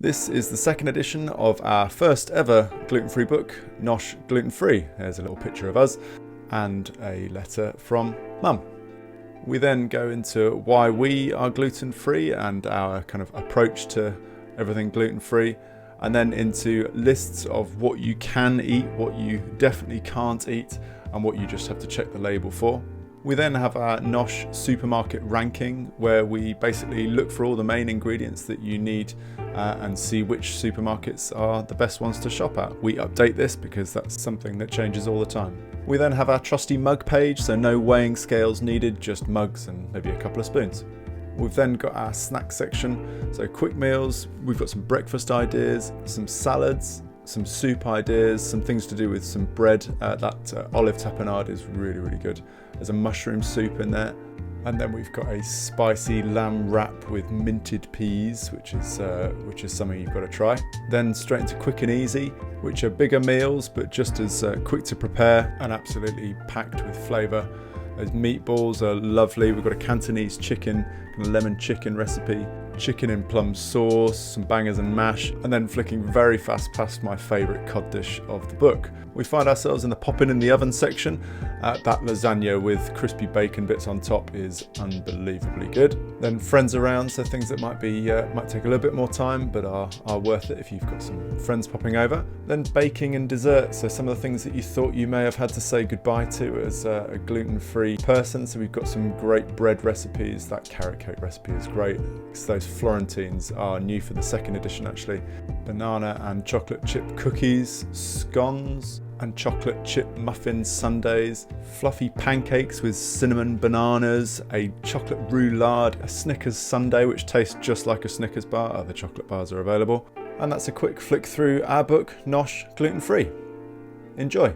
This is the second edition of our first ever gluten-free book, NOSH Gluten-Free. There's a little picture of us and a letter from Mum. We then go into why we are gluten-free and our kind of approach to everything gluten-free, and then into lists of what you can eat, what you definitely can't eat, and what you just have to check the label for. We then have our NOSH supermarket ranking, where we basically look for all the main ingredients that you need and see which supermarkets are the best ones to shop at. We update this because that's something that changes all the time. We then have our trusty mug page, so no weighing scales needed, just mugs and maybe a couple of spoons. We've then got our snack section, so quick meals. We've got some breakfast ideas, some salads, some soup ideas, some things to do with some bread. That olive tapenade is really, really good. There's a mushroom soup in there. And then we've got a spicy lamb wrap with minted peas, which is something you've got to try. Then straight into quick and easy, which are bigger meals, but just as quick to prepare and absolutely packed with flavour. Those meatballs are lovely. We've got a Cantonese chicken, kind of lemon chicken recipe, chicken in plum sauce, some bangers and mash, and then flicking very fast past my favourite cod dish of the book. We find ourselves in the popping in the oven section. That lasagna with crispy bacon bits on top is unbelievably good. Then friends around, so things that might take a little bit more time but are worth it if you've got some friends popping over. Then baking and dessert, so some of the things that you thought you may have had to say goodbye to as a gluten-free person. So we've got some great bread recipes. That carrot cake recipe is great. So those Florentines are new for the second edition actually. Banana and chocolate chip cookies, scones and chocolate chip muffin sundaes, fluffy pancakes with cinnamon bananas, a chocolate roulade, a Snickers sundae which tastes just like a Snickers bar. Other chocolate bars are available. And that's a quick flick through our book, NOSH Gluten-Free. Enjoy.